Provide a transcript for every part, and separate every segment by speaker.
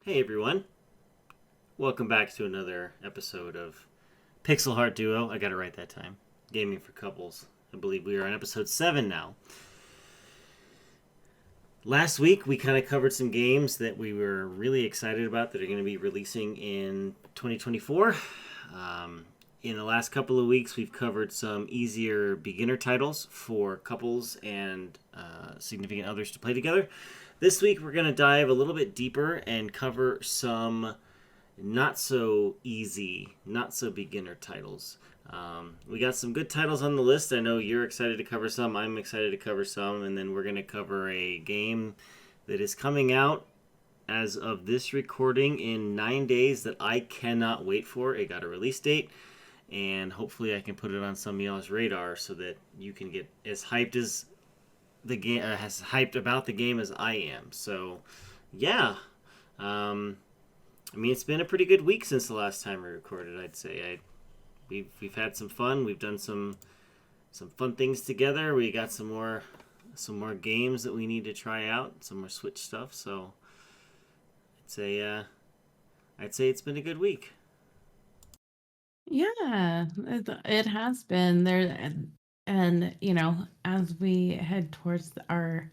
Speaker 1: Hey everyone, welcome back to another episode of Pixel Heart Duo. I got it right that time. Gaming for Couples. I believe we are on episode 7 now. Last week we kind of covered some games that we were really excited about that are going to be releasing in 2024. In the last couple of weeks we've covered some easier beginner titles for couples and significant others to play together. This week we're going to dive a little bit deeper and cover some not so easy, not so beginner titles. We got some good titles on the list. I know you're excited to cover some. I'm excited to cover some. And then we're going to cover a game that is coming out as of this recording in 9 days that I cannot wait for. It got a release date. And hopefully I can put it on some of y'all's radar so that you can get as hyped as the game, as hyped about the game as I am. So, yeah. I mean, it's been a pretty good week since the last time we recorded. I'd say we've had some fun. We've done some fun things together. We got some more games that we need to try out. Some more Switch stuff. So I'd say it's been a good week.
Speaker 2: Yeah, it has been there, and as we head towards our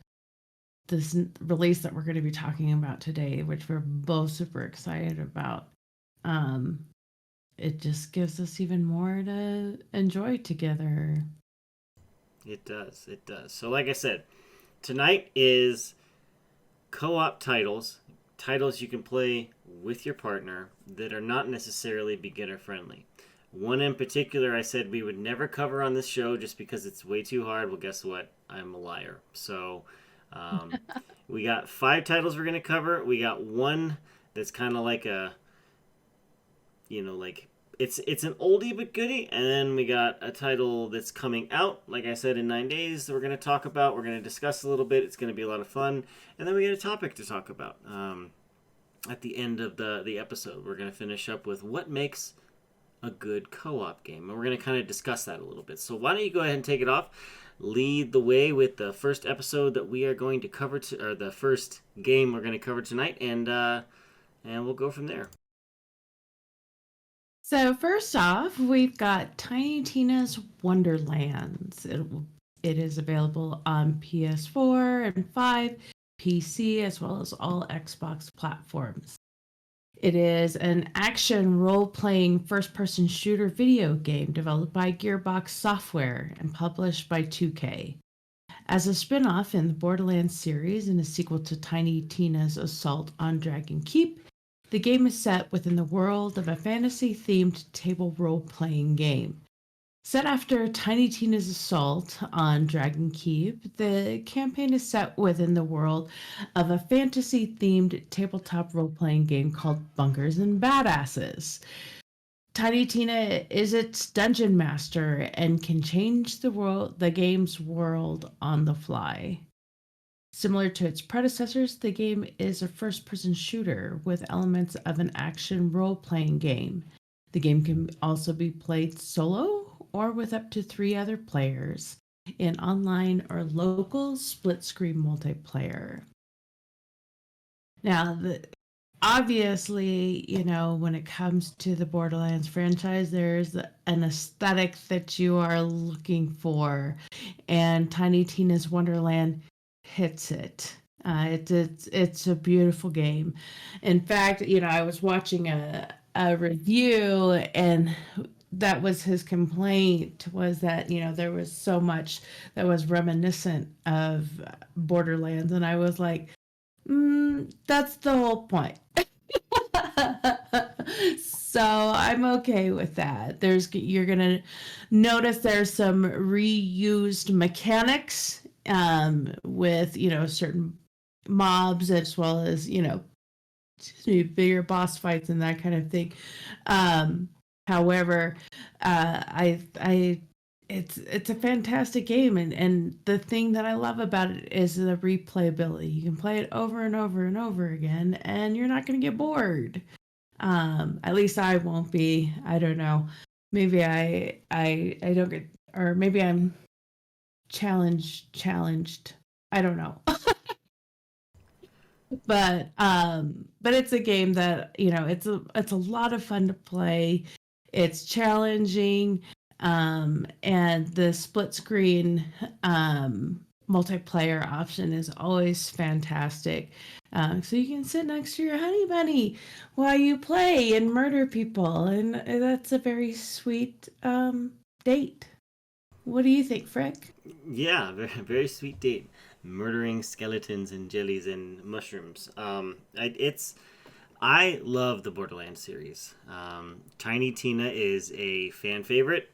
Speaker 2: this release that we're going to be talking about today, which we're both super excited about, um, it just gives us even more to enjoy together.
Speaker 1: It does. It does. So, like I said, tonight is co-op titles you can play with your partner that are not necessarily beginner friendly. One in particular I said we would never cover on this show just because it's way too hard. Well, guess what? I'm a liar. So um, we got 5 titles we're going to cover. We got one that's kind of like like it's an oldie but goodie, and then we got a title that's coming out, like I said, in 9 days that we're going to talk about. We're going to discuss a little bit. It's going to be a lot of fun, and then we get a topic to talk about. At the end of the episode, we're going to finish up with what makes a good co-op game, and we're going to kind of discuss that a little bit. So why don't you go ahead and take it off, lead the way with the first episode that we are going to cover, or the first game we're going to cover tonight, and we'll go from there.
Speaker 2: So first off, we've got Tiny Tina's Wonderlands. It is available on PS4 and 5, PC, as well as all Xbox platforms. It is an action role playing first person shooter video game developed by Gearbox Software and published by 2K. As a spin off in the Borderlands series and a sequel to Tiny Tina's Assault on Dragon Keep, the game is set within the world of a fantasy themed table role playing game. Set after Tiny Tina's assault on Dragon Keep, the campaign is set within the world of a fantasy themed tabletop role playing game called Bunkers and Badasses. Tiny Tina is its dungeon master and can change the game's world on the fly. Similar to its predecessors, the game is a first person shooter with elements of an action role playing game. The game can also be played solo or with up to 3 other players in online or local split screen multiplayer. Now, obviously, when it comes to the Borderlands franchise, there's an aesthetic that you are looking for, and Tiny Tina's Wonderland hits it. It's a beautiful game. In fact, I was watching a review, and that was his complaint, was that there was so much that was reminiscent of Borderlands, and I was like, that's the whole point. So I'm okay with that. You're gonna notice there's some reused mechanics, with certain mobs, as well as bigger boss fights and that kind of thing. Um, However, I it's a fantastic game, and the thing that I love about it is the replayability. You can play it over and over and over again, and you're not going to get bored. At least I won't be. I don't know. Maybe I don't get, or maybe I'm challenged. I don't know. But it's a game that, it's a lot of fun to play. It's challenging, and the split screen multiplayer option is always fantastic. So you can sit next to your honey bunny while you play and murder people, and that's a very sweet date. What do you think, Frick?
Speaker 1: Yeah, very, very sweet date. Murdering skeletons and jellies and mushrooms. I love the Borderlands series. Tiny Tina is a fan favorite.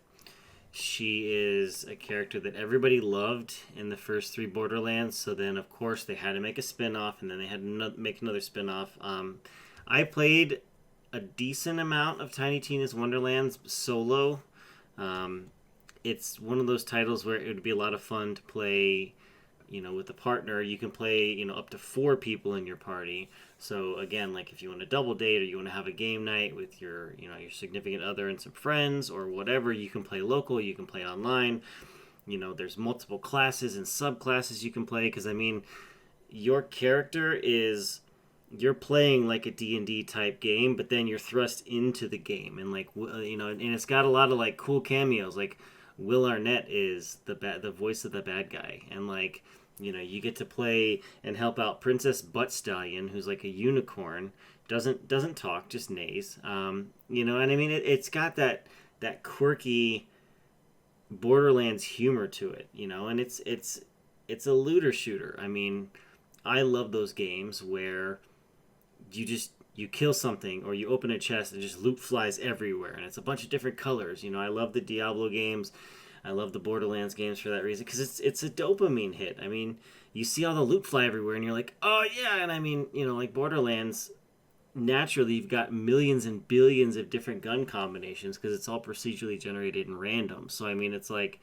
Speaker 1: She is a character that everybody loved in the first three Borderlands. So then, of course, they had to make a spin off, and then they had to make another spin off. I played a decent amount of Tiny Tina's Wonderlands solo. Um, it's one of those titles where it would be a lot of fun to play, with a partner. You can play, up to four people in your party. So again, like if you want to double date or you want to have a game night with your significant other and some friends or whatever, you can play local, you can play online. There's multiple classes and subclasses you can play because your character is you're playing like a D&D type game, but then you're thrust into the game and and it's got a lot of like cool cameos. Like Will Arnett is the voice of the bad guy, and you get to play and help out Princess Butt Stallion, who's like a unicorn, doesn't talk, just neighs. And it's got that quirky Borderlands humor to it, and it's a looter shooter. I love those games where you kill something or you open a chest and just loot flies everywhere and it's a bunch of different colors. I love the Diablo games. I love the Borderlands games for that reason because it's a dopamine hit. You see all the loot fly everywhere and you're like, oh yeah. And like Borderlands, naturally you've got millions and billions of different gun combinations because it's all procedurally generated and random. So it's like,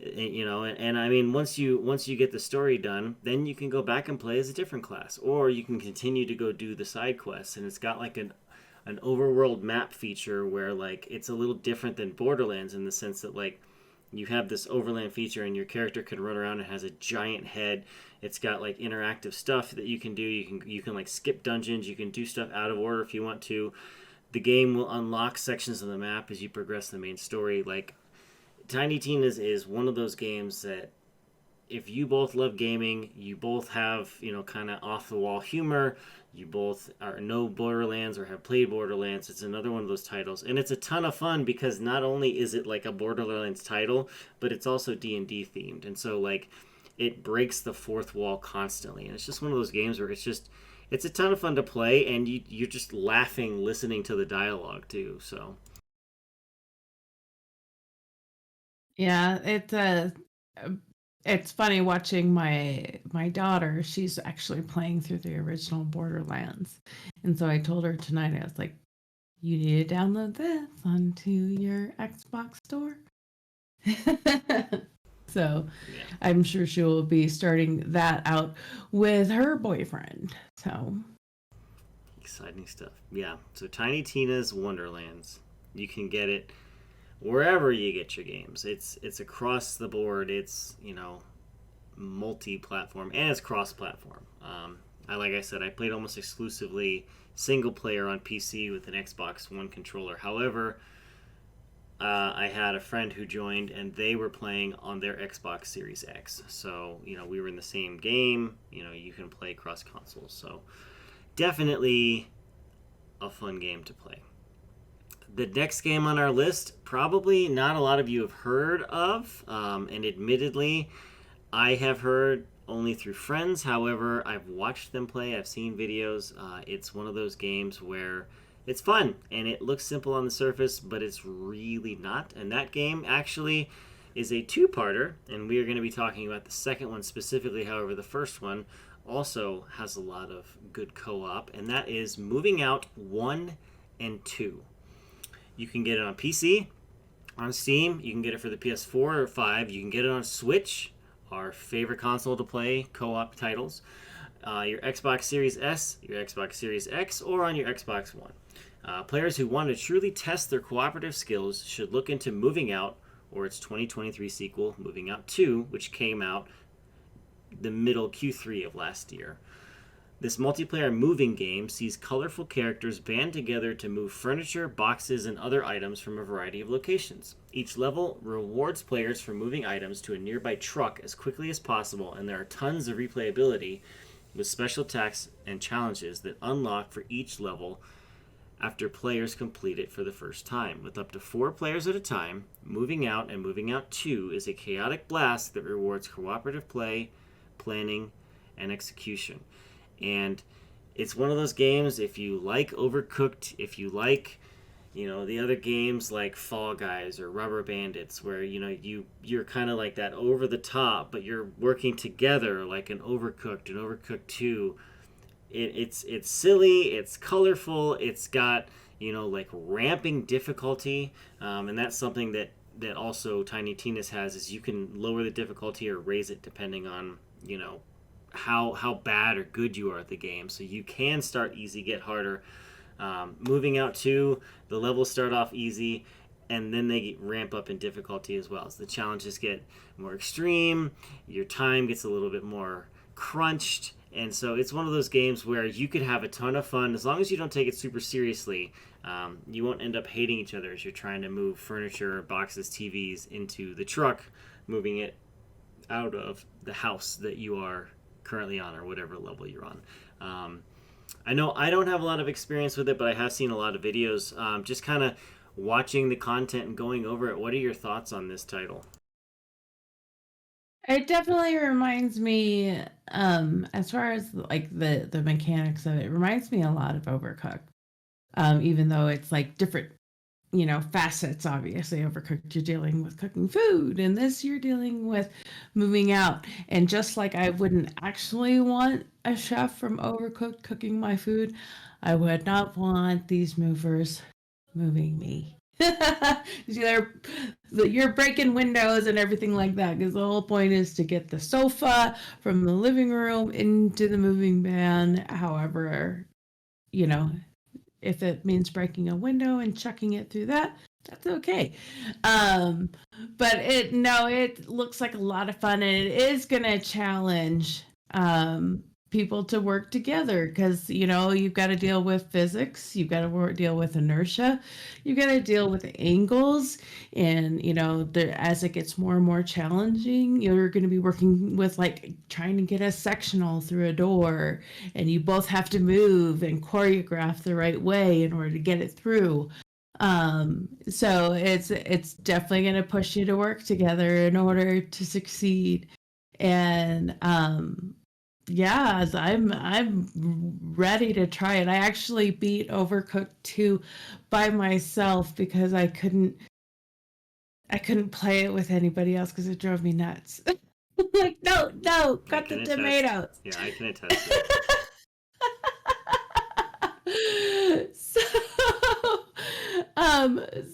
Speaker 1: once you get the story done, then you can go back and play as a different class, or you can continue to go do the side quests. And it's got like an overworld map feature where like it's a little different than Borderlands in the sense that like you have this overland feature and your character can run around and has a giant head. It's got like interactive stuff that you can do. You can like skip dungeons. You can do stuff out of order if you want to. The game will unlock sections of the map as you progress the main story. Like Tiny Tina's is one of those games that if you both love gaming, you both have, kind of off the wall humor, you both are know Borderlands or have played Borderlands, it's another one of those titles. And it's a ton of fun because not only is it like a Borderlands title, but it's also D&D themed. And so like it breaks the fourth wall constantly. And it's just one of those games where it's a ton of fun to play and you're just laughing listening to the dialogue too. So
Speaker 2: Yeah, it's funny watching my daughter. She's actually playing through the original Borderlands, and so I told her tonight. I was like, "You need to download this onto your Xbox store." So
Speaker 1: yeah,
Speaker 2: I'm sure she will be starting that out with her boyfriend. So
Speaker 1: exciting stuff. Yeah. So Tiny Tina's Wonderlands. You can get it wherever you get your games. It's across the board. It's multi-platform and it's cross-platform. Like I said, I played almost exclusively single player on PC with an Xbox One controller. However, I had a friend who joined and they were playing on their Xbox Series X. So we were in the same game. You can play cross consoles. So definitely a fun game to play. The next game on our list, probably not a lot of you have heard of, and admittedly, I have heard only through friends. However, I've watched them play, I've seen videos. It's one of those games where it's fun and it looks simple on the surface, but it's really not. And that game actually is a two-parter, and we are going to be talking about the second one specifically. However, the first one also has a lot of good co-op, and that is Moving Out 1 and 2. You can get it on PC, on Steam. You can get it for the PS4 or 5. You can get it on Switch, our favorite console to play co-op titles. Your Xbox Series S, your Xbox Series X, or on your Xbox One. Players who want to truly test their cooperative skills should look into Moving Out or its 2023 sequel, Moving Out 2, which came out the middle Q3 of last year. This multiplayer moving game sees colorful characters band together to move furniture, boxes, and other items from a variety of locations. Each level rewards players for moving items to a nearby truck as quickly as possible, and there are tons of replayability with special attacks and challenges that unlock for each level after players complete it for the first time. With up to 4 players at a time, Moving Out and Moving Out 2 is a chaotic blast that rewards cooperative play, planning, and execution. And it's one of those games, if you like Overcooked, if you like the other games like Fall Guys or Rubber Bandits, where you're kind of like that over the top, but you're working together like an Overcooked and Overcooked 2. It's silly, it's colorful, it's got like ramping difficulty, and that's something that also Tiny Tina's has, is you can lower the difficulty or raise it depending on how bad or good you are at the game. So you can start easy, get harder. Moving Out 2, the levels start off easy, and then they ramp up in difficulty as well. So the challenges get more extreme, your time gets a little bit more crunched, and so it's one of those games where you could have a ton of fun as long as you don't take it super seriously. You won't end up hating each other as you're trying to move furniture, boxes, TVs into the truck, moving it out of the house that you are currently on or whatever level you're on. I know I don't have a lot of experience with it, but I have seen a lot of videos. Just kind of watching the content and going over it. What are your thoughts on this title?
Speaker 2: It definitely reminds me, as far as like the mechanics of it, it reminds me a lot of Overcooked. Even though it's like different, facets. Obviously, Overcooked, you're dealing with cooking food, and this you're dealing with moving out. And just like I wouldn't actually want a chef from Overcooked cooking my food, I would not want these movers moving me. You're breaking windows and everything like that, because the whole point is to get the sofa from the living room into the moving van. However, you know, if it means breaking a window and chucking it through that, that's okay. Um, but it looks like a lot of fun, and it is going to challenge people to work together, because you've got to deal with physics, you've got to deal with inertia, you've got to deal with angles, and as it gets more and more challenging, you're going to be working with like trying to get a sectional through a door, and you both have to move and choreograph the right way in order to get it through. So it's definitely going to push you to work together in order to succeed. And yeah, I'm ready to try it. I actually beat Overcooked 2 by myself because I couldn't play it with anybody else because it drove me nuts. Like, no, cut the tomatoes.
Speaker 1: Yeah, I can attest.
Speaker 2: So,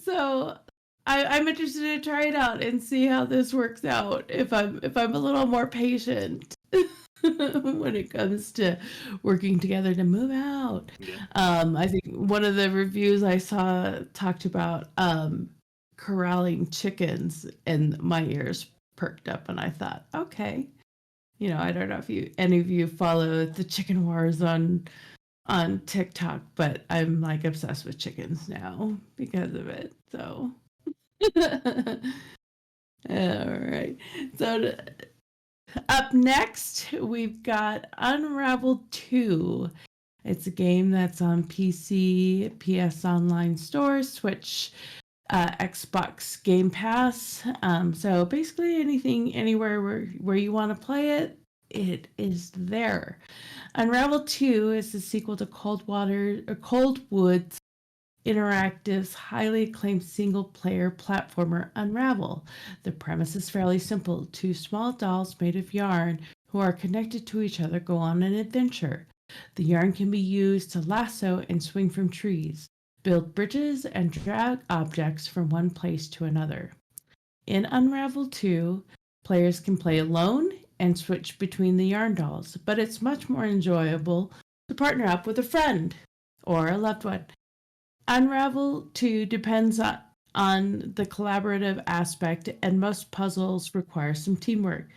Speaker 2: so I'm interested to try it out and see how this works out. If I'm a little more patient when it comes to working together to move out.
Speaker 1: Yeah.
Speaker 2: I think one of the reviews I saw talked about corralling chickens, and my ears perked up, and I thought, okay, I don't know if any of you follow the chicken wars on TikTok, but I'm like obsessed with chickens now because of it. So, all right. So up next, we've got Unravel 2. It's a game that's on PC, PS Online Store, Switch, Xbox Game Pass. So basically anything, anywhere where you want to play it, it is there. Unravel 2 is the sequel to Coldwood's Interactive's highly acclaimed single-player platformer Unravel. The premise is fairly simple. 2 small dolls made of yarn who are connected to each other go on an adventure. The yarn can be used to lasso and swing from trees, build bridges, and drag objects from one place to another. In Unravel 2, players can play alone and switch between the yarn dolls, but it's much more enjoyable to partner up with a friend or a loved one. Unravel 2 depends on the collaborative aspect, and most puzzles require some teamwork.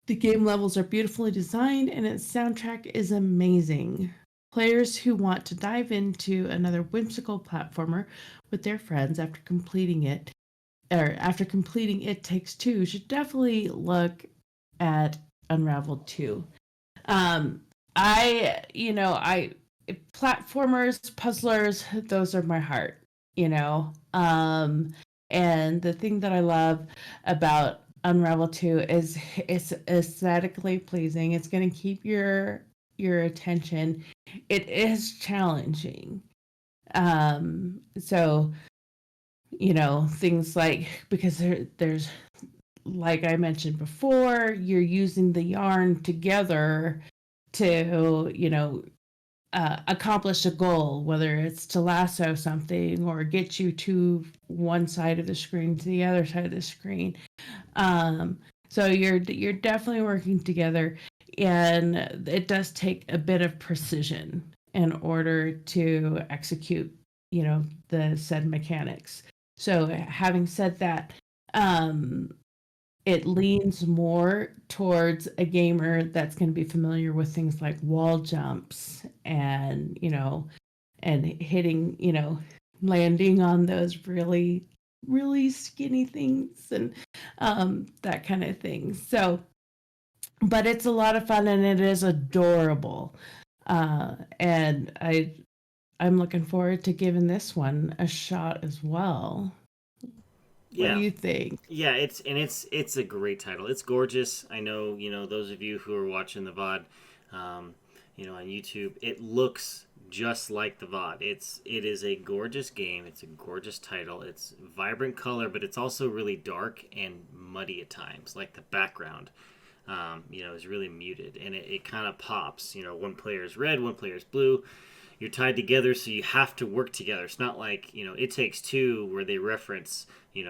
Speaker 2: The game levels are beautifully designed and its soundtrack is amazing. Players who want to dive into another whimsical platformer with their friends after completing It Takes Two should definitely look at Unraveled 2. Um, I platformers, puzzlers, those are my heart, you know. And the thing that I love about Unravel 2 is it's aesthetically pleasing. It's going to keep your attention. It is challenging. So things like because there's like I mentioned before, you're using the yarn together to accomplish a goal, whether it's to lasso something or get you to one side of the screen to the other side of the screen. Um, so you're definitely working together, and it does take a bit of precision in order to execute, the said mechanics. So having said that, um, it leans more towards a gamer that's going to be familiar with things like wall jumps and and hitting, landing on those really really skinny things and that kind of thing. So but it's a lot of fun and it is adorable, and I'm looking forward to giving this one a shot as well. What do
Speaker 1: Yeah.
Speaker 2: you think?
Speaker 1: Yeah, it's a great title. It's gorgeous. I know, those of you who are watching the VOD, on YouTube, it looks just like the VOD. It is a gorgeous game. It's a gorgeous title. It's vibrant color, but it's also really dark and muddy at times. Like the background, is really muted, and it kind of pops. One player is red, one player is blue. You're tied together, so you have to work together. It's not like It Takes Two, where they reference,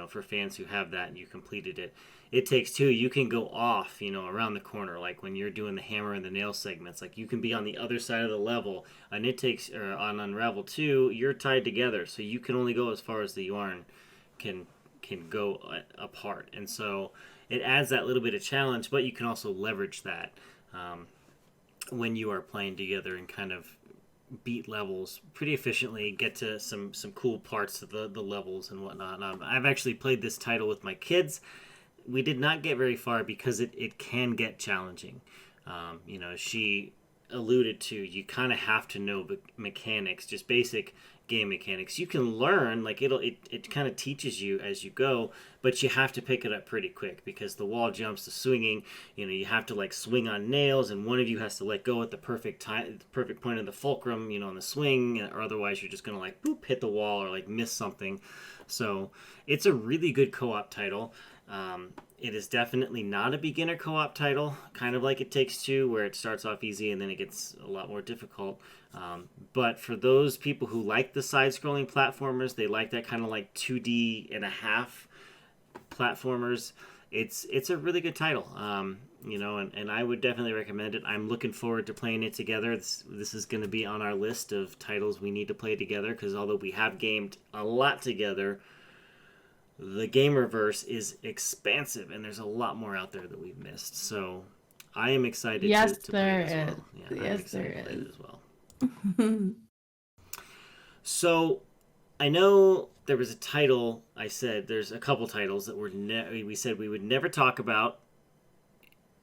Speaker 1: for fans who have that and you completed it. It Takes Two, you can go off, around the corner, like when you're doing the hammer and the nail segments. Like you can be on the other side of the level. And on Unravel 2, you're tied together, so you can only go as far as the yarn can go apart. And so it adds that little bit of challenge, but you can also leverage that when you are playing together and kind of beat levels pretty efficiently, get to some cool parts of the levels and whatnot. I've actually played this title with my kids. We did not get very far because it can get challenging. She alluded to, you kind of have to know the mechanics, just basic game mechanics. You can learn, like it kind of teaches you as you go, but you have to pick it up pretty quick because the wall jumps, the swinging, you have to like swing on nails, and one of you has to let go at the perfect time, the perfect point of the fulcrum, on the swing, or otherwise you're just gonna like boop hit the wall or like miss something. So it's a really good co-op title. It is definitely not a beginner co-op title, kind of like It Takes Two, where it starts off easy and then it gets a lot more difficult. But for those people who like the side-scrolling platformers, they like that kind of like 2D and a half platformers. It's a really good title, and I would definitely recommend it. I'm looking forward to playing it together. This is going to be on our list of titles we need to play together because although we have gamed a lot together, the gamerverse is expansive and there's a lot more out there that we've missed. So I am excited
Speaker 2: Yes,
Speaker 1: to play
Speaker 2: there
Speaker 1: it as
Speaker 2: is.
Speaker 1: well. Yeah, I'm
Speaker 2: Yes,
Speaker 1: excited
Speaker 2: there
Speaker 1: to play
Speaker 2: is.
Speaker 1: it as well. So I know there was a title. I said there's a couple titles that we said we would never talk about,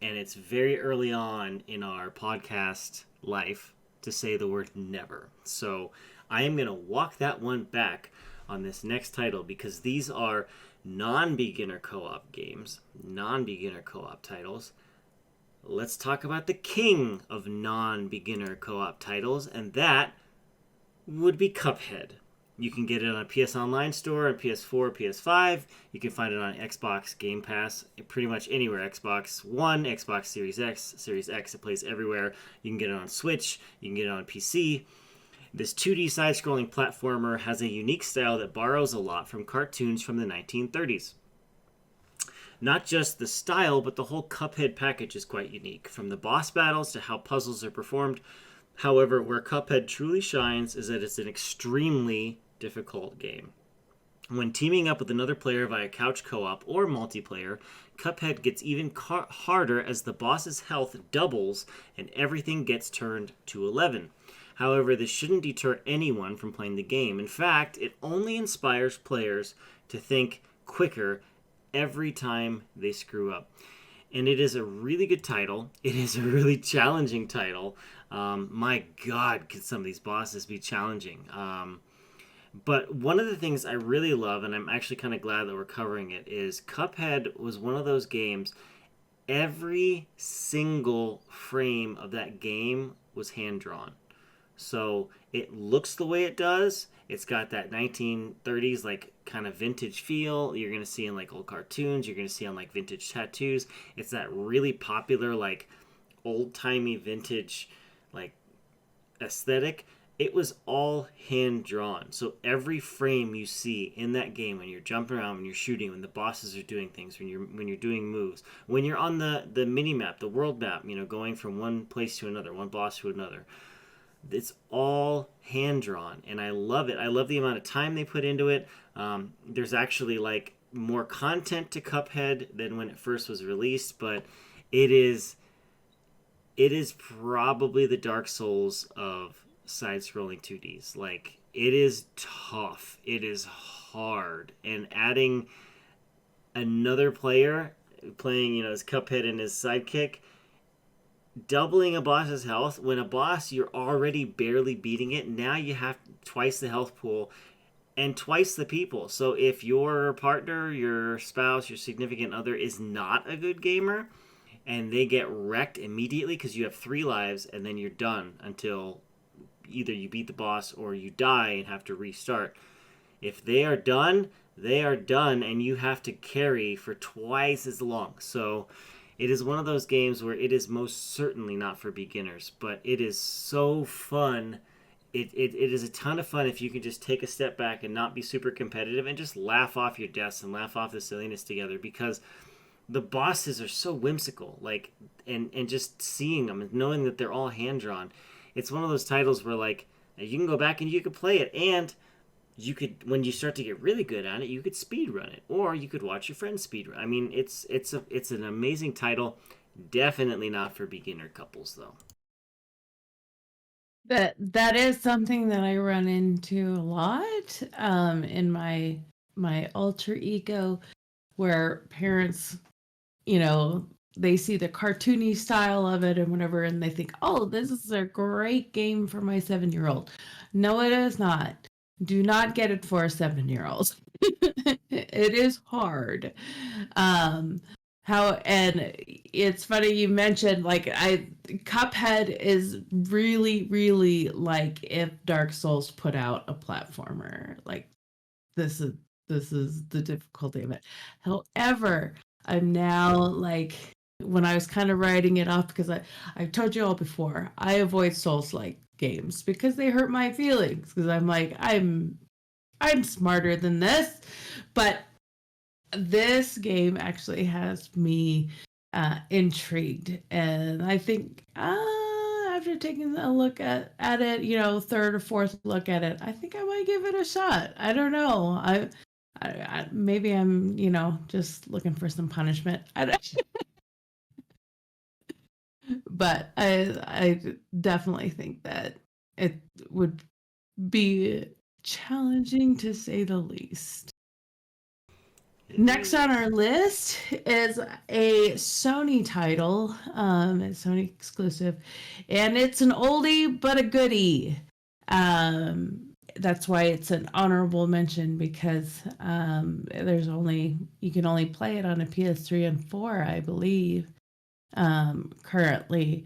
Speaker 1: and it's very early on in our podcast life to say the word never. So I am going to walk that one back on this next title because these are non-beginner co-op games, non-beginner co-op titles. Let's talk about the king of non-beginner co-op titles, and that would be Cuphead. You can get it on a PS Online store, on PS4, PS5. You can find it on Xbox Game Pass, pretty much anywhere. Xbox One, Xbox Series X, Series X, it plays everywhere. You can get it on Switch, you can get it on PC. This 2D side-scrolling platformer has a unique style that borrows a lot from cartoons from the 1930s. Not just the style, but the whole Cuphead package is quite unique, from the boss battles to how puzzles are performed. However, where Cuphead truly shines is that it's an extremely difficult game. When teaming up with another player via couch co op or multiplayer, Cuphead gets even harder as the boss's health doubles and everything gets turned to 11. However, this shouldn't deter anyone from playing the game. In fact, it only inspires players to think quicker every time they screw up. And it is a really good title. It is a really challenging title. My God, could some of these bosses be challenging? But one of the things I really love, and I'm actually kind of glad that we're covering it, is Cuphead was one of those games. Every single frame of that game was hand drawn. So it looks the way it does. It's got that 1930s like kind of vintage feel. You're gonna see in like old cartoons. You're gonna see on like vintage tattoos. It's that really popular like old timey vintage like aesthetic. It was all hand drawn. So every frame you see in that game, when you're jumping around, when you're shooting, when the bosses are doing things, when you're doing moves, when you're on the mini map, the world map, going from one place to another, one boss to another, it's all hand drawn, and I love it. I love the amount of time they put into it. There's actually like more content to Cuphead than when it first was released, but it is it is probably the Dark Souls of side-scrolling 2Ds. Like it is tough. It is hard, and adding another player playing, as Cuphead and his sidekick, doubling a boss's health when a boss you're already barely beating it. Now you have twice the health pool and twice the people. So if your partner, your spouse, your significant other is not a good gamer and they get wrecked immediately because you have 3 lives and then you're done until either you beat the boss or you die and have to restart. If they are done and you have to carry for twice as long. So it is one of those games where it is most certainly not for beginners, but it is so fun. It is a ton of fun if you can just take a step back and not be super competitive and just laugh off your deaths and laugh off the silliness together, because the bosses are so whimsical. Like, and just seeing them and knowing that they're all hand drawn, it's one of those titles where like you can go back and you can play it, and you could, when you start to get really good at it, you could speed run it, or you could watch your friends speed run. I mean, it's an amazing title. Definitely not for beginner couples though.
Speaker 2: That is something that I run into a lot in my alter ego, where parents, you know, they see the cartoony style of it and whatever, and they think, oh, this is a great game for my 7-year-old. No, it is not. Do not get it for a 7-year-old. It is hard. Um, and it's funny you mentioned, like, Cuphead is really, really like if Dark Souls put out a platformer. Like, this is this is the difficulty of it. However, I'm now like, when I was kind of writing it off, because I've told you all before, I avoid Souls like games because they hurt my feelings, because I'm like, I'm smarter than this. But this game actually has me intrigued, and I think after taking a look at it, third or fourth look at it, I think I might give it a shot. I don't know. Maybe I'm just looking for some punishment. But I definitely think that it would be challenging, to say the least.
Speaker 1: It
Speaker 2: Next on our
Speaker 1: is.
Speaker 2: list is a Sony title, a Sony exclusive, and it's an oldie but a goodie. That's why it's an honorable mention, because you can only play it on a PS3 and 4, I believe, currently.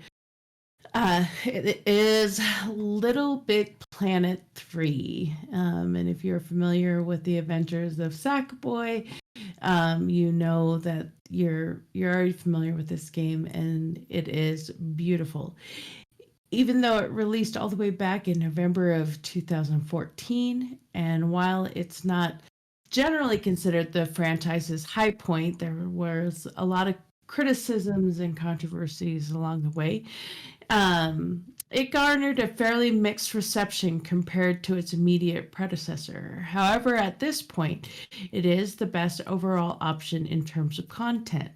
Speaker 2: It is Little Big Planet 3. And if you're familiar with the adventures of Sackboy, you know that you're already familiar with this game, and it is beautiful. Even though it released all the way back in November of 2014, and while it's not generally considered the franchise's high point, there was a lot of criticisms and controversies along the way. It garnered a fairly mixed reception compared to its immediate predecessor. However, at this point, it is the best overall option in terms of content.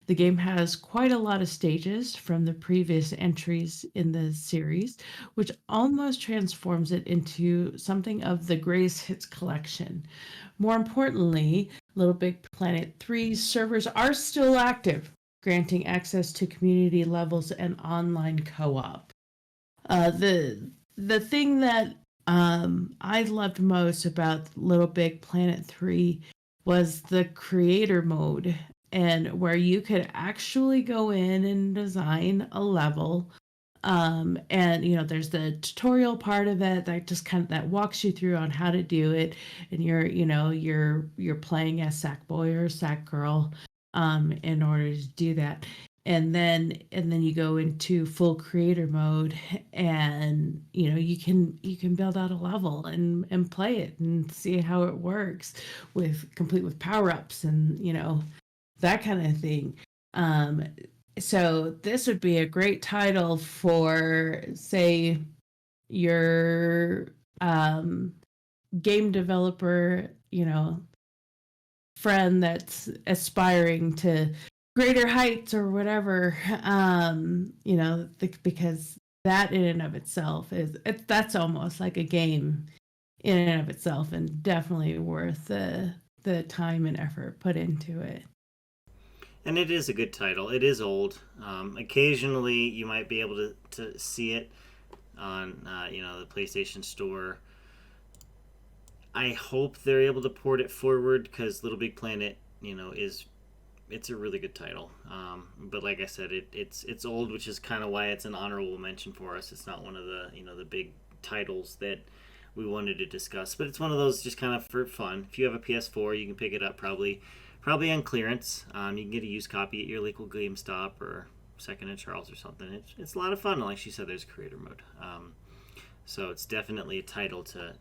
Speaker 2: The game has quite a lot of stages from the previous entries in the series, which almost transforms it into something of the greatest hits collection. More importantly, Little Big Planet 3's servers are still active, granting access to community levels and online co-op. The thing that I loved most about Little Big Planet 3 was the creator mode, and where you could actually go in and design a level. And there's the tutorial part of it that just kind of that walks you through on how to do it, and you're playing as Sackboy or Sackgirl in order to do that. And then you go into full creator mode, and you can build out a level and play it and see how it works, with complete with power-ups and that kind of thing. um so this would be a great title for, say, your game developer, friend that's aspiring to greater heights or whatever. Because that in and of itself that's almost like a game in and of itself, and definitely worth the time and effort put into it.
Speaker 1: And it is a good title. It is old. Occasionally, you might be able to see it on the PlayStation Store. I hope they're able to port it forward, because Little Big Planet, it's a really good title. But like I said, it's old, which is kind of why it's an honorable mention for us. It's not one of the big titles that we wanted to discuss, but it's one of those just kind of for fun. If you have a PS4, you can pick it up probably on clearance. You can get a used copy at your local GameStop or Second and Charles or something. It's a lot of fun. Like she said, there's creator mode. So it's definitely a title to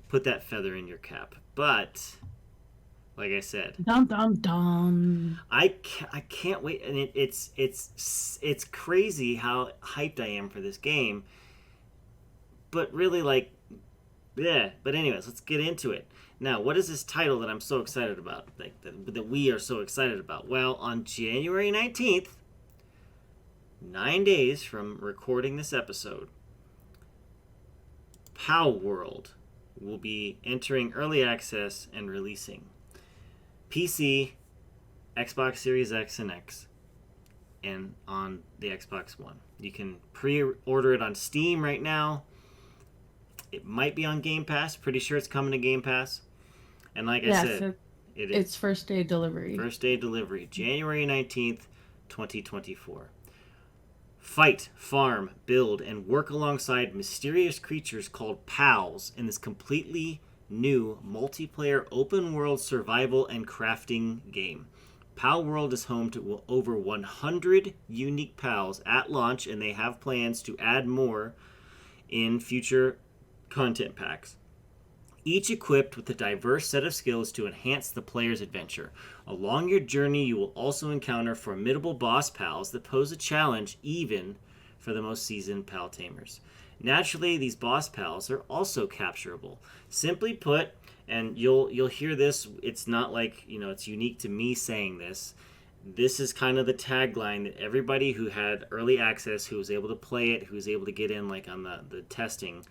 Speaker 1: put that feather in your cap. But like I said,
Speaker 2: Dum dum dum.
Speaker 1: I can't wait, and it's crazy how hyped I am for this game. But really, like, yeah. But anyways, let's get into it. Now, what is this title that I'm so excited about? Like that we are so excited about? Well, on January 19th, 9 days from recording this episode, Palworld will be entering early access and releasing. PC, Xbox Series X and X, and on the Xbox One. You can pre-order it on Steam right now. It might be on Game Pass. Pretty sure it's coming to Game Pass. And like I said,
Speaker 2: So
Speaker 1: it is
Speaker 2: it's first day delivery.
Speaker 1: first day delivery, January 19th, 2024. Fight, farm, build, and work alongside mysterious creatures called pals in this completely new multiplayer open world survival and crafting game. Palworld is home to over 100 unique pals at launch, and they have plans to add more in future content packs, each equipped with a diverse set of skills to enhance the player's adventure. Along your journey, you will also encounter formidable boss pals that pose a challenge even for the most seasoned pal tamers. Naturally, these boss pals are also capturable. Simply put, and you'll hear this, it's not like, it's unique to me saying this. This is kind of the tagline that everybody who had early access, who was able to play it, who was able to get in like on the testing,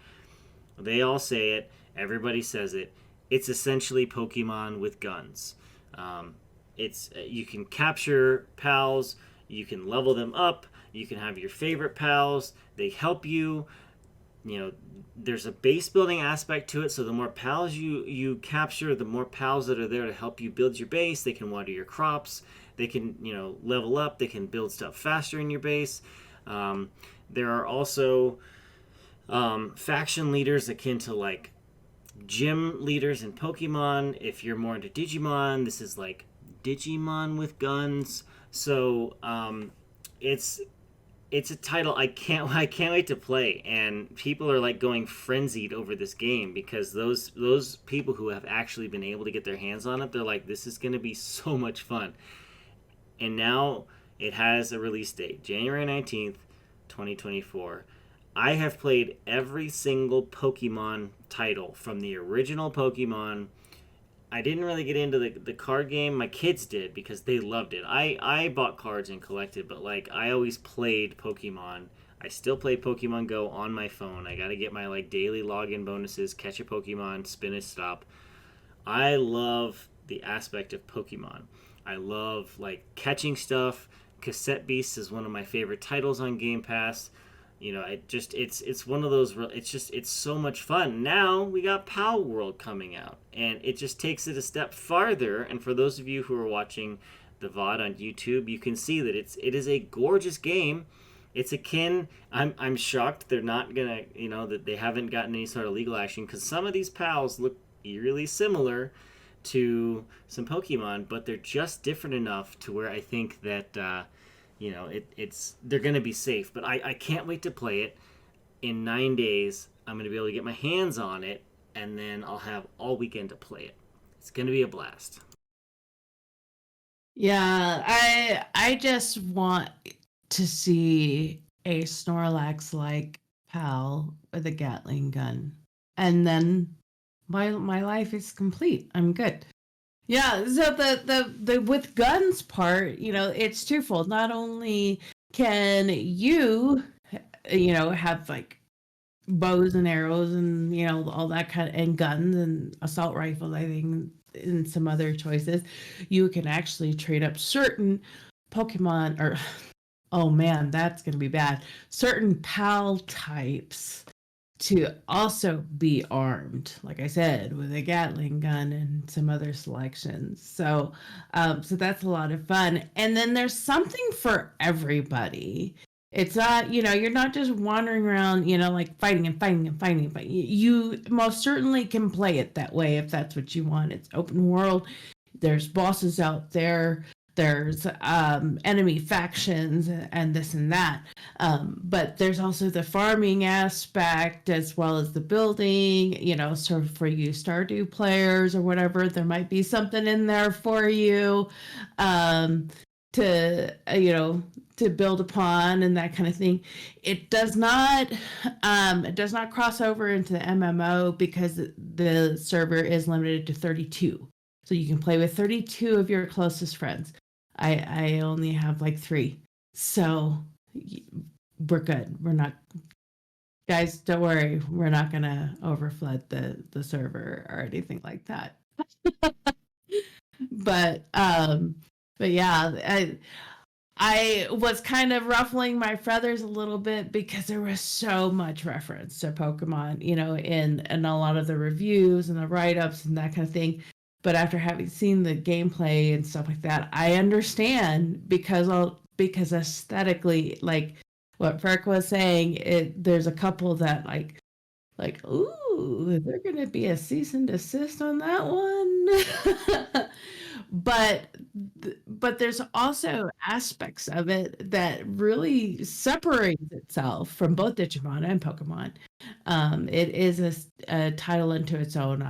Speaker 1: they all say it. Everybody says it. It's essentially Pokemon with guns. It's you can capture pals, you can level them up, you can have your favorite pals. They help you. There's a base building aspect to it. So the more pals you capture, the more pals that are there to help you build your base. They can water your crops. They can level up. They can build stuff faster in your base. There are also faction leaders akin to like gym leaders in Pokemon. If you're more into Digimon, this is like Digimon with guns. So it's a title I can't wait to play, and people are like going frenzied over this game because those people who have actually been able to get their hands on it, they're like, this is going to be so much fun. And now it has a release date, January 19th, 2024. I have played every single Pokemon title from the original Pokemon. I didn't really get into the card game. My kids did because they loved it. I bought cards and collected, but like I always played Pokemon. I still play Pokemon Go on my phone. I got to get my like daily login bonuses, catch a Pokemon, spin a stop. I love the aspect of Pokemon. I love like catching stuff. Cassette Beasts is one of my favorite titles on Game Pass. You know, it's one of those. It's so much fun. Now we got Palworld coming out, and it just takes it a step farther. And for those of you who are watching the VOD on YouTube, you can see that it is a gorgeous game. It's akin. I'm shocked they're not gonna, that they haven't gotten any sort of legal action, because some of these pals look eerily similar to some Pokemon, but they're just different enough to where I think that it's they're gonna be safe. But I can't wait to play it. In 9 days, I'm gonna be able to get my hands on it, and then I'll have all weekend to play it. It's gonna be a blast.
Speaker 2: Yeah, I just want to see a Snorlax like pal with a Gatling gun. And then my life is complete. I'm good. Yeah, so the with guns part, it's twofold. Not only can you have like bows and arrows and all that kind of, and guns and assault rifles, I think, and some other choices, you can actually trade up certain Pokemon, or oh man, that's gonna be bad, certain PAL types to also be armed, like I said, with a Gatling gun and some other selections. So that's a lot of fun. And then there's something for everybody. It's not, you're not just wandering around, like fighting and fighting and fighting, but you most certainly can play it that way if that's what you want. It's open world. There's bosses out there. There's enemy factions and this and that. But there's also the farming aspect as well as the building, sort of for you Stardew players or whatever. There might be something in there for you to build upon and that kind of thing. It does not cross over into the MMO because the server is limited to 32. So you can play with 32 of your closest friends. I only have like 3. So we're good. We're not, guys, don't worry. We're not going to overflood the server or anything like that. But yeah, I was kind of ruffling my feathers a little bit because there was so much reference to Pokemon, in a lot of the reviews and the write-ups and that kind of thing. But after having seen the gameplay and stuff like that, I understand because aesthetically, like what Ferk was saying, there's a couple that like, ooh, they're gonna be a cease and desist on that one. but but there's also aspects of it that really separates itself from both Digimon and Pokemon. It is a title into its own.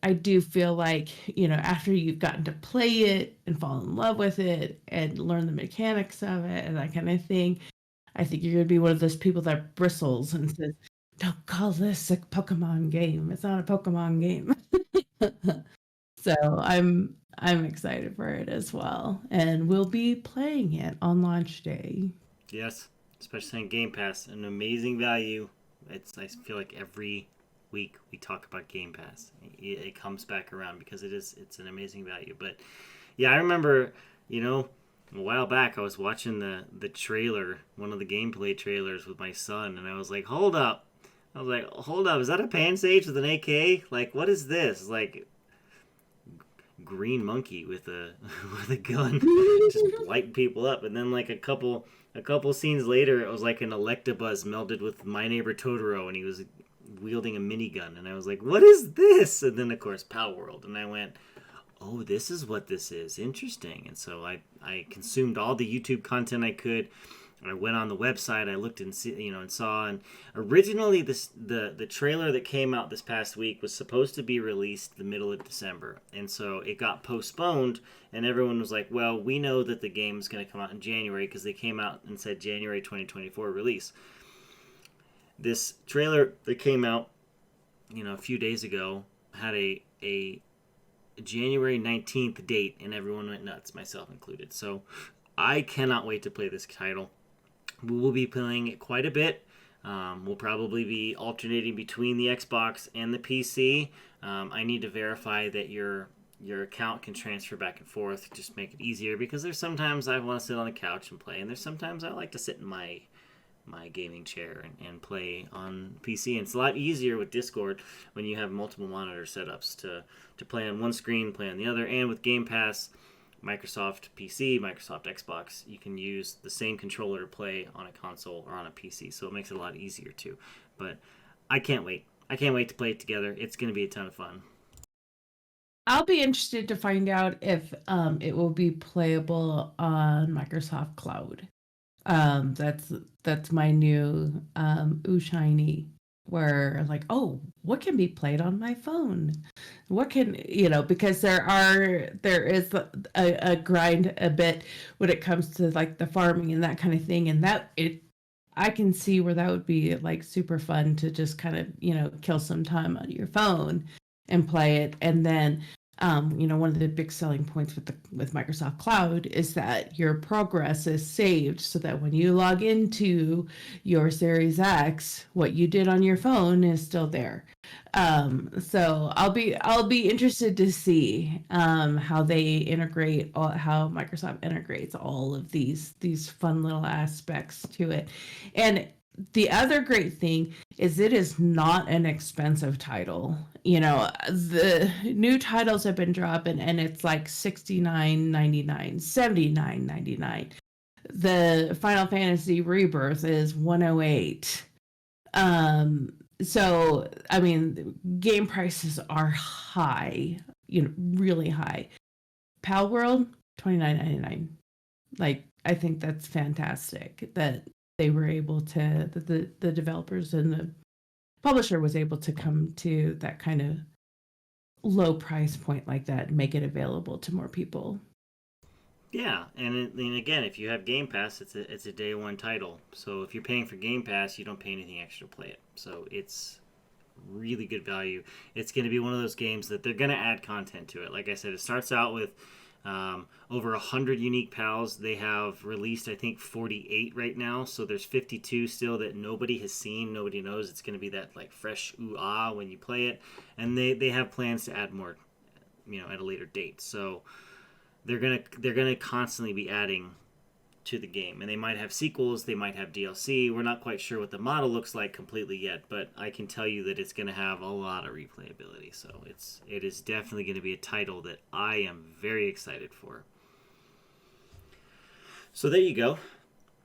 Speaker 2: I do feel like, after you've gotten to play it and fall in love with it and learn the mechanics of it and that kind of thing, I think you're going to be one of those people that bristles and says, don't call this a Pokemon game. It's not a Pokemon game. So I'm excited for it as well. And we'll be playing it on launch day.
Speaker 1: Yes, especially on Game Pass, an amazing value. I feel like every week we talk about Game Pass. It comes back around because it's an amazing value. But yeah, I remember, a while back I was watching the trailer, one of the gameplay trailers with my son, and I was like, hold up. Is that a Pansage with an AK? Like, what is this? Like, green monkey with a with a gun just lighting people up. And then like a couple scenes later, it was like an Electabuzz melded with My Neighbor Totoro, and he was wielding a minigun, and I was like, what is this? And then of course Palworld, and I went, oh, this is what this is. Interesting. And so I consumed all the YouTube content I could. I went on the website. I looked and saw. And originally, the trailer that came out this past week was supposed to be released the middle of December, and so it got postponed. And everyone was like, "Well, we know that the game is going to come out in January because they came out and said January 2024 release." This trailer that came out, a few days ago had a January 19th date, and everyone went nuts, myself included. So I cannot wait to play this title. We will be playing it quite a bit. We'll probably be alternating between the Xbox and the PC. I need to verify that your account can transfer back and forth. Just make it easier, because there's sometimes I want to sit on the couch and play, and there's sometimes I like to sit in my gaming chair and play on PC. And it's a lot easier with Discord when you have multiple monitor setups to play on one screen, play on the other. And with Game Pass, Microsoft PC, Microsoft Xbox, you can use the same controller to play on a console or on a PC. So it makes it a lot easier too. But I can't wait. I can't wait to play it together. It's going to be a ton of fun.
Speaker 2: I'll be interested to find out if it will be playable on Microsoft Cloud. That's my new ooh shiny, where like, oh, what can be played on my phone? What can, because there is a grind a bit when it comes to like the farming and that kind of thing, and that it I can see where that would be like super fun to just kind of, kill some time on your phone and play it. And then one of the big selling points with Microsoft Cloud is that your progress is saved, so that when you log into your Series X, what you did on your phone is still there. So I'll be interested to see how how Microsoft integrates all of these fun little aspects to it. And the other great thing is it is not an expensive title. The new titles have been dropping and it's like $69.99, $79.99. The Final Fantasy Rebirth is 108. So I mean, game prices are high, really high. Palworld, $29.99. Like, I think that's fantastic that they were able to, that the developers and the publisher was able to come to that kind of low price point like that and make it available to more people.
Speaker 1: Yeah, and again, if you have Game Pass, it's a day one title. So if you're paying for Game Pass, you don't pay anything extra to play it. So it's really good value. It's going to be one of those games that they're going to add content to it. Like I said, it starts out with over 100 unique pals. They have released, I think, 48 right now. So there's 52 still that nobody has seen. Nobody knows. It's going to be that like fresh ooh ah when you play it. And they have plans to add more, at a later date. So they're gonna constantly be adding to the game, and they might have sequels, they might have DLC. We're not quite sure what the model looks like completely yet, but I can tell you that it's going to have a lot of replayability. So it is definitely going to be a title that I am very excited for. So there you go,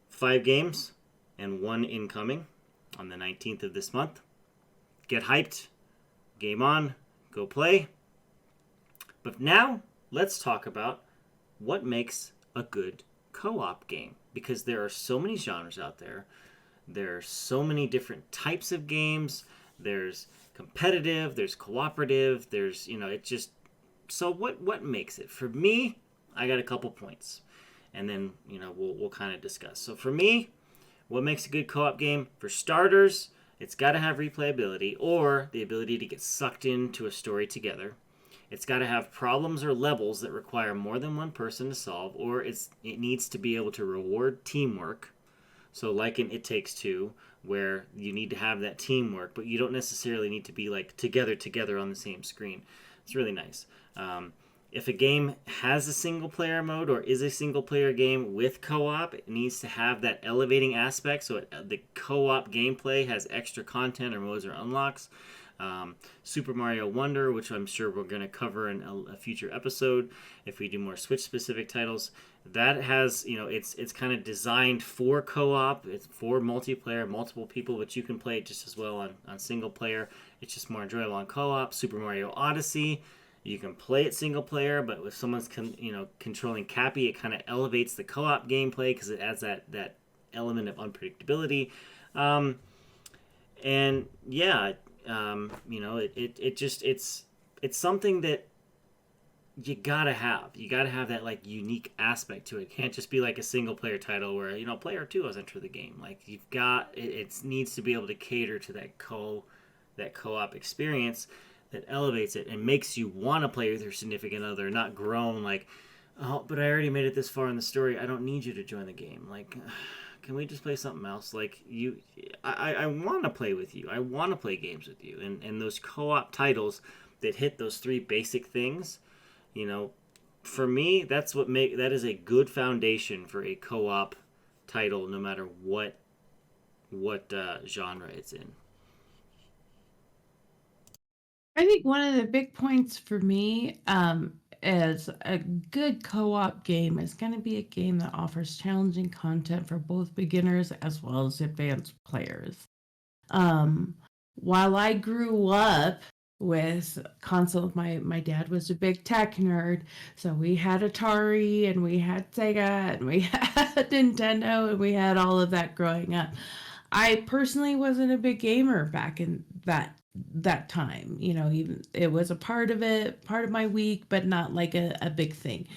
Speaker 1: 5 games and 1 incoming on the 19th of this month. Get hyped, game on, go play. But now let's talk about what makes a good co-op game, because there are so many genres out there. There are so many different types of games. There's competitive, there's cooperative, there's, it just, so what makes it? For me, I got a couple points, and then, we'll kind of discuss. So for me, what makes a good co-op game? For starters, it's got to have replayability, or the ability to get sucked into a story together. It's got to have problems or levels that require more than one person to solve, or it needs to be able to reward teamwork. So like in It Takes Two, where you need to have that teamwork, but you don't necessarily need to be like together on the same screen. It's really nice. If a game has a single player mode or is a single player game with co-op, it needs to have that elevating aspect, so the co-op gameplay has extra content or modes or unlocks. Super Mario Wonder, which I'm sure we're going to cover in a future episode if we do more Switch specific titles, that has, it's kind of designed for co-op. It's for multiplayer, multiple people, but you can play it just as well on single player. It's just more enjoyable on co-op. Super Mario Odyssey, you can play it single player, but if someone's controlling Cappy, it kind of elevates the co-op gameplay because it adds that element of unpredictability. And yeah, it's something that you gotta have that like unique aspect to it. It can't just be like a single player title where player two has entered the game. Like you've got it needs to be able to cater to that co-op experience that elevates it and makes you want to play with your significant other, not groan like, oh, but I already made it this far in the story. I don't need you to join the game. Like, can we just play something else? Like I want to play with you. I want to play games with you. And those co-op titles that hit those three basic things, you know, for me, that is a good foundation for a co-op title, no matter what genre it's in.
Speaker 2: I think one of the big points for me is a good co-op game is going to be a game that offers challenging content for both beginners as well as advanced players. Um, while I grew up with console, my dad was a big tech nerd, so we had Atari and we had Sega and we had Nintendo and we had all of that growing up. I personally wasn't a big gamer back in that time. Even it was a part of it, part of my week, but not like a big thing.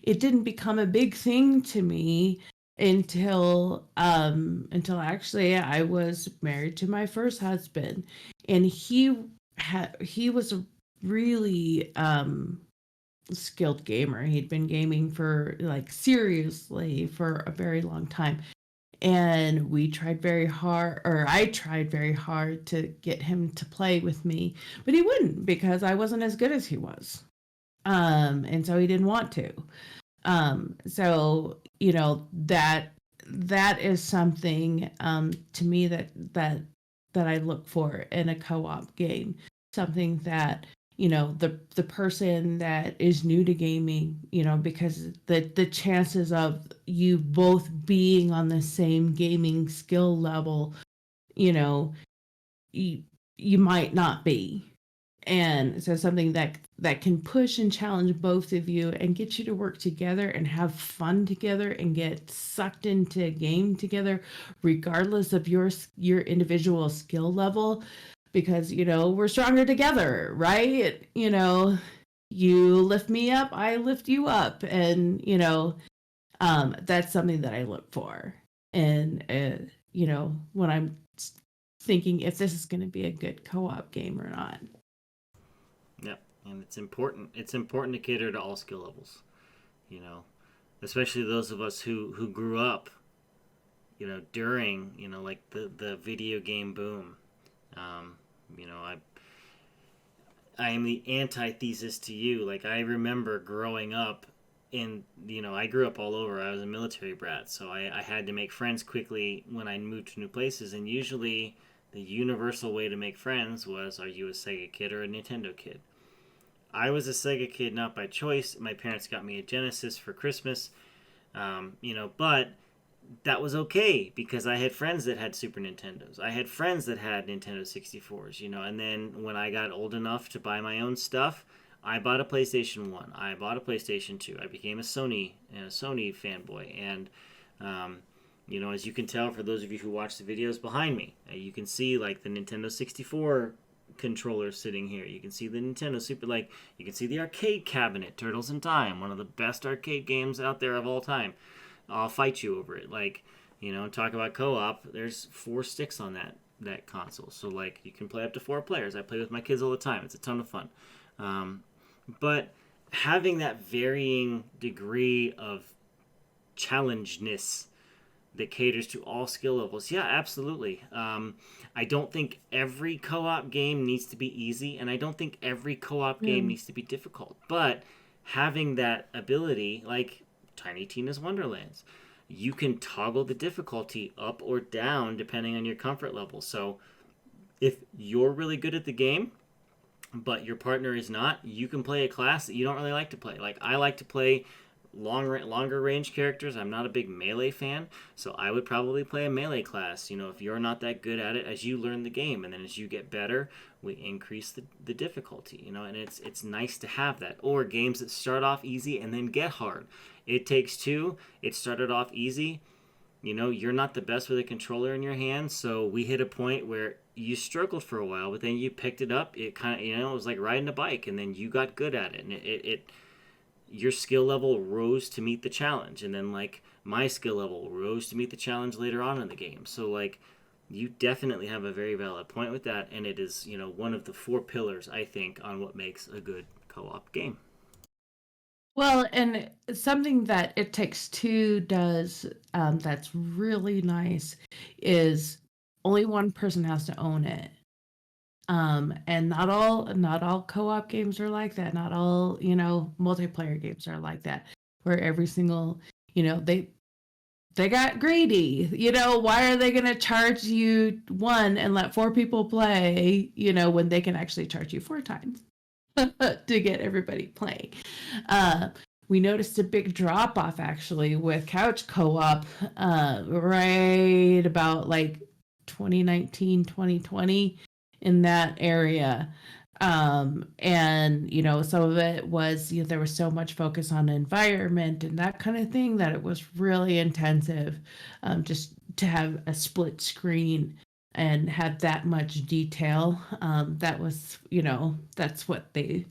Speaker 2: It didn't become a big thing to me until actually I was married to my first husband, and he was a really skilled gamer. He'd been gaming for like seriously for a very long time, and we tried very hard, or I tried very hard to get him to play with me, but he wouldn't because I wasn't as good as he was. And so he didn't want to. So that is something to me that I look for in a co-op game. Something that the person that is new to gaming, because the chances of you both being on the same gaming skill level, you know, you you might not be. And so something that can push and challenge both of you and get you to work together and have fun together and get sucked into a game together, regardless of your individual skill level, because we're stronger together, right? You lift me up, I lift you up, and that's something that I look for. And when I'm thinking if this is going to be a good co-op game or not.
Speaker 1: Yep, and it's important. It's important to cater to all skill levels. You know, especially those of us who grew up, during like the video game boom. Um, I am the antithesis to you. Like I remember growing up I grew up all over. I was a military brat, so I had to make friends quickly when I moved to new places, and usually the universal way to make friends was, are you a Sega kid or a Nintendo kid? I was a Sega kid not by choice. My parents got me a Genesis for Christmas, but that was okay because I had friends that had Super Nintendos. I had friends that had Nintendo 64s, and then when I got old enough to buy my own stuff, I bought a PlayStation 1. I bought a PlayStation 2. I became a Sony fanboy. And, as you can tell, for those of you who watch the videos behind me, you can see like the Nintendo 64 controller sitting here. You can see the Nintendo Super, like, you can see the arcade cabinet, Turtles in Time, one of the best arcade games out there of all time. I'll fight you over it. Like, talk about co-op. There's 4 sticks on that console, so like you can play up to 4 players. I play with my kids all the time. It's a ton of fun. But having that varying degree of challengeness that caters to all skill levels, yeah, absolutely. I don't think every co-op game needs to be easy, and I don't think every co-op game
Speaker 2: Mm.
Speaker 1: needs to be difficult. But having that ability, like Tiny Tina's Wonderlands, you can toggle the difficulty up or down depending on your comfort level. So if you're really good at the game, but your partner is not, you can play a class that you don't really like to play. Like I like to play longer range characters. I'm not a big melee fan, so I would probably play a melee class. If you're not that good at it, as you learn the game, and then as you get better, we increase the difficulty. And it's nice to have that. Or games that start off easy and then get hard. It Takes Two. It started off easy. You're not the best with a controller in your hand, so we hit a point where you struggled for a while, but then you picked it up. It kind of, it was like riding a bike, and then you got good at it, and your skill level rose to meet the challenge, and then like my skill level rose to meet the challenge later on in the game. So like you definitely have a very valid point with that, and it is, you know, one of the four pillars I think on what makes a good co-op game.
Speaker 2: Well, and something that It Takes Two does, that's really nice is only one person has to own it. And not all co-op games are like that. Not all, multiplayer games are like that, where every single, they got greedy. Why are they going to charge you one and let four people play, when they can actually charge you four times to get everybody playing? Uh, we noticed a big drop off actually with couch co-op right about like 2019, 2020, in that area. And some of it was, there was so much focus on environment and that kind of thing that it was really intensive, just to have a split screen and have that much detail. That was, that's what they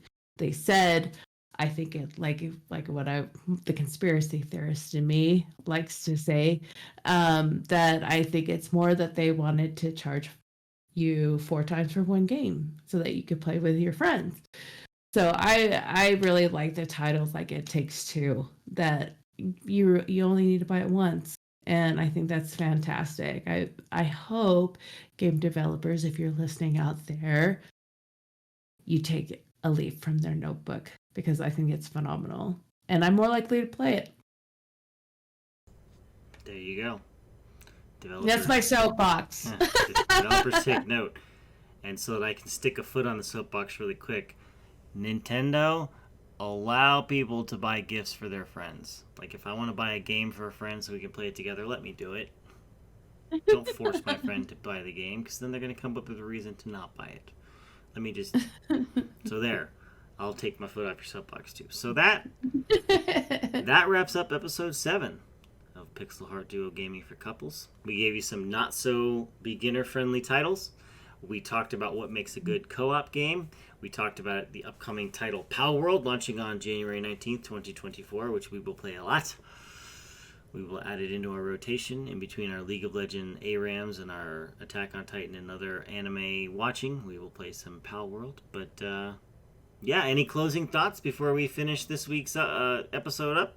Speaker 2: said. I think it like what the conspiracy theorist in me likes to say, that I think it's more that they wanted to charge you four times for one game so that you could play with your friends. So I really like the titles like It Takes Two, that you only need to buy it once. And I think that's fantastic. I hope game developers, if you're listening out there, you take a leaf from their notebook, because I think it's phenomenal. And I'm more likely to play it.
Speaker 1: There you go.
Speaker 2: That's my soapbox.
Speaker 1: Developers take note. And so that I can stick a foot on the soapbox really quick, Nintendo, allow people to buy gifts for their friends. Like if I want to buy a game for a friend so we can play it together, let me do it. Don't force my friend to buy the game, because then they're going to come up with a reason to not buy it. Let me just... So there. I'll take my foot off your soapbox too. So that wraps up episode 7 of Pixel Heart Duo Gaming for Couples. We gave you some not so beginner friendly titles. We talked about what makes a good co-op game. We talked about the upcoming title Palworld, launching on January 19th, 2024, which we will play a lot. We will add it into our rotation in between our League of Legends ARAMs and our Attack on Titan and other anime watching. We will play some Palworld. But yeah, any closing thoughts before we finish this week's episode up?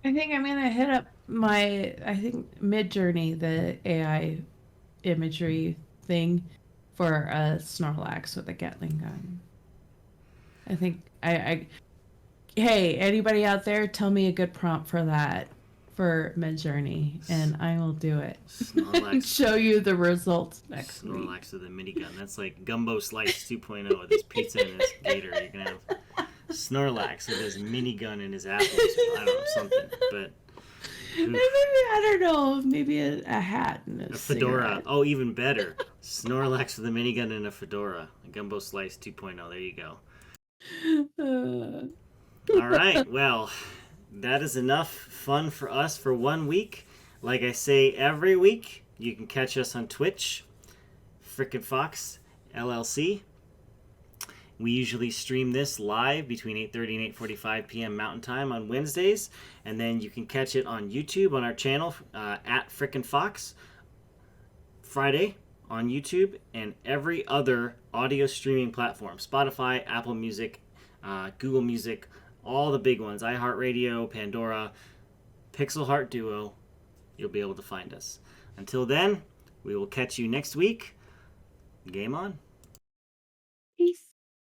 Speaker 2: I think I'm gonna hit up Mid-Journey, the AI imagery thing, for a Snorlax with a Gatling gun. I think hey, anybody out there, tell me a good prompt for that for Mid-Journey, and I will do it.
Speaker 1: Snorlax.
Speaker 2: Show you the results next week.
Speaker 1: Snorlax with a minigun. That's like Gumbo Slice 2.0 with his pizza and his gator. You're gonna have Snorlax with his minigun and his apples. I don't know, something. But
Speaker 2: maybe, I don't know, maybe a hat and a
Speaker 1: fedora.
Speaker 2: cigarette.
Speaker 1: Oh, even better. Snorlax with a minigun and a fedora. A Gumbo Slice 2.0. There you go. All right. Well, that is enough fun for us for 1 week. Like I say every week, you can catch us on Twitch, Frickin' Fox LLC. We usually stream this live between 8:30 and 8:45 p.m. Mountain Time on Wednesdays, and then you can catch it on YouTube on our channel at Frickin' Fox Friday on YouTube, and every other audio streaming platform: Spotify, Apple Music, Google Music, all the big ones, iHeartRadio, Pandora, Pixel Heart Duo. You'll be able to find us. Until then, we will catch you next week. Game on.
Speaker 2: Peace.